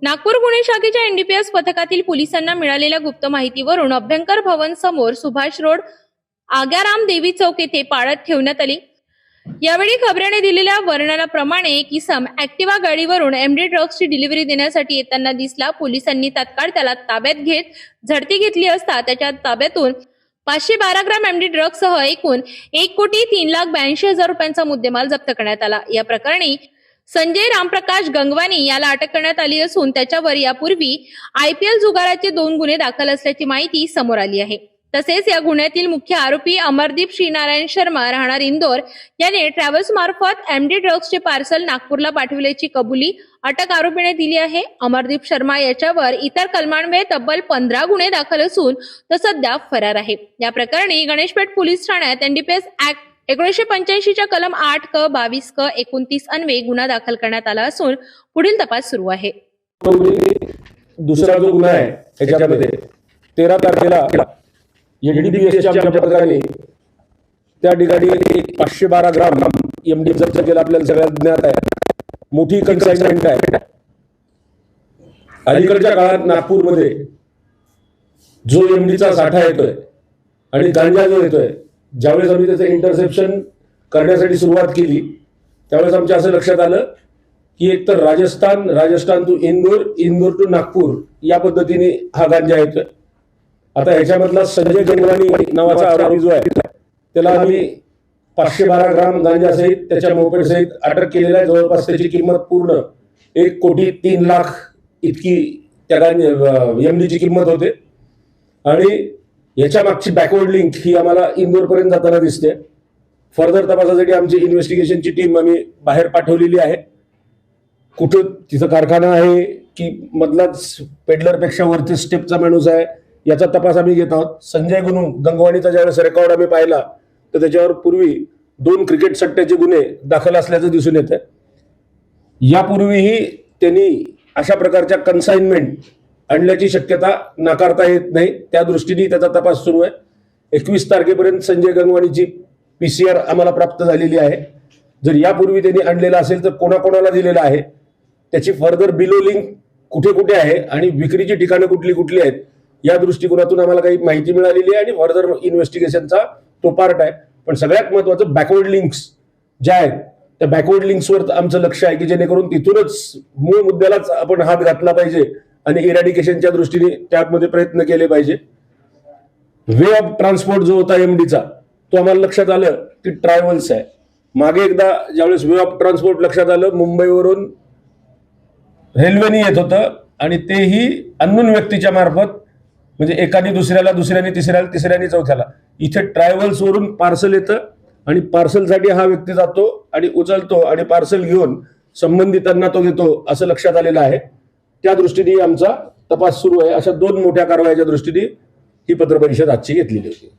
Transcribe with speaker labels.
Speaker 1: नागपूर गुन्हे शाखेच्या एनडीपीएस पथकातील पोलिसांना मिळालेल्या गुप्त माहितीवरून अभ्यंकर भवन समोर सुभाष रोड आग्याराम देवी चौक येथे पाळत ठेवण्यात आली। यावेळी खबऱ्याने दिलेल्या वर्णनाप्रमाणे एक इसम ऍक्टिवा गाडीवरून एमडी ड्रग्सची डिलिव्हरी देण्यासाठी येताना दिसला। पोलिसांनी तात्काळ त्याला ताब्यात घेत झडती घेतली असता त्याच्या ताब्यातून 512 ग्रॅम एमडी ड्रग्ससह एकूण 1,03,82,000 रुपयांचा मुद्देमाल जप्त करण्यात आला। या प्रकरणी संजय रामप्रकाश गंगवानी याला अटक करण्यात आली असून त्याच्यावर यापूर्वी आयपीएल जुगाराचे 2 गुन्हे दाखल असल्याची माहिती समोर आली आहे। तसेच या गुन्ह्यातील मुख्य आरोपी अमरदीप श्रीनारायण शर्मा राहणार इंदोर याने ट्रॅव्हल्स मार्फत एमडी ड्रग्सचे पार्सल नागपूरला पाठविल्याची कबुली अटक आरोपीने दिली आहे। अमरदीप शर्मा याच्यावर इतर कलमांमुळे तब्बल 15 गुन्हे दाखल असून तो सध्या फरार आहे। या प्रकरणी गणेशपेठ पोलीस ठाण्यात एनडीपीएस ऍक्ट 1985 च्या कलम 8 क 22 क 29 अन्वये गुन्हा दाखल करण्यात आला असून पुढील तपास सुरू आहे।
Speaker 2: दुसरा जो गुन्हा आहे त्याच्यामध्ये 13 तारखेला एनडीपीएसच्या आमच्या पथकाने त्या ठिकाणी 512 ग्राम एमडी जप्त केला। आपल्याला सगळ्यांना ज्ञात आहे, मोठी कन्साइनमेंट आहे। अलीकडच्या काळात नागपूरमध्ये जो एमडीचा साठा येतोय आणि गांजा जो येतोय, ज्यावेळेस आम्ही त्याचं इंटरसेप्शन करण्यासाठी सुरुवात केली त्यावेळेस आमच्या असं लक्षात आलं की एक तर राजस्थान टू इंदोर टू नागपूर या पद्धतीने हा गांजा येतोय। आता ह्याच्यामधला संजय गंगवानी नावाचा आरोपी जो आहे त्याला आम्ही 512 ग्राम गांजा सहित त्याच्या मोपेड सहित अटक केलेला आहे। जवळपास त्याची किंमत पूर्ण 1,03,00,000 इतकी त्या एमडीची किंमत होते आणि याच्या मागची बॅकवर्ड लिंक ही आम्हाला इंदोर पर्यंत जाताना दिसते। फर्दर तपासासाठी आमची इन्व्हेस्टिगेशनची टीम आम्ही बाहेर पाठवलेली आहे। कुठं तिथं कारखाना आहे की मधलाच पेडलर पेक्षा वरती स्टेपचा माणूस आहे याचा तपास आम्ही घेत आहोत। संजय गंगवानीचा ज्यावेळेस रेकॉर्ड आम्ही पाहिला तर त्याच्यावर पूर्वी 2 क्रिकेट सट्ट्याचे गुन्हे दाखल असल्याचं दिसून येतं। यापूर्वीही त्यांनी अशा प्रकारच्या कन्साइनमेंट आणल्याची शक्यता नाकारता येत नाही, त्या दृष्टीने त्याचा तपास सुरू आहे। 21 तारखेपर्यंत संजय गंगवानीची PCR आम्हाला प्राप्त झालेली आहे। जर यापूर्वी त्यांनी आणलेला असेल तर कोणाकोणाला दिलेला आहे, त्याची फर्दर बिलो लिंक कुठे कुठे आहे आणि विक्रीची ठिकाणं कुठली कुठली आहेत या दृष्टिकोनातून आम्हाला काही माहिती मिळालेली आहे आणि फर्दर इन्व्हेस्टिगेशनचा तो पार्ट आहे। पण सगळ्यात महत्त्वाचं बॅकवर्ड लिंक्स ज्या आहेत त्या बॅकवर्ड लिंक्सवर आमचं लक्ष आहे की जेणेकरून तिथूनच मूळ मुद्द्यालाच आपण हात घातला पाहिजे आणि इरॅडिकेशनच्या दृष्टीने त्यामध्ये प्रयत्न केले पाहिजे। वे ऑफ ट्रान्सपोर्ट जो होता एमडीचा तो आम्हाला लक्षात आलं की ट्रॅव्हल्स आहे। मागे एकदा ज्यावेळेस वे ऑफ ट्रान्सपोर्ट लक्षात आलं मुंबईवरून रेल्वेने येत होतं आणि तेही अननोन व्यक्तीच्या मार्फत, म्हणजे एकाने दुसऱ्याला, दुसऱ्याने तिसऱ्याला, तिसऱ्याने चौथ्याला। इथे ट्रॅव्हल्स वरून पार्सल येतं आणि पार्सलसाठी हा व्यक्ती जातो आणि उचलतो आणि पार्सल घेऊन संबंधितांना तो देतो असं लक्षात आलेलं आहे। त्या दृष्टीने आमचा तपास सुरू आहे। अशा 2 मोठ्या कारवाईच्या दृष्टीने ही पत्रपरिषद आजची घेतलेली होती।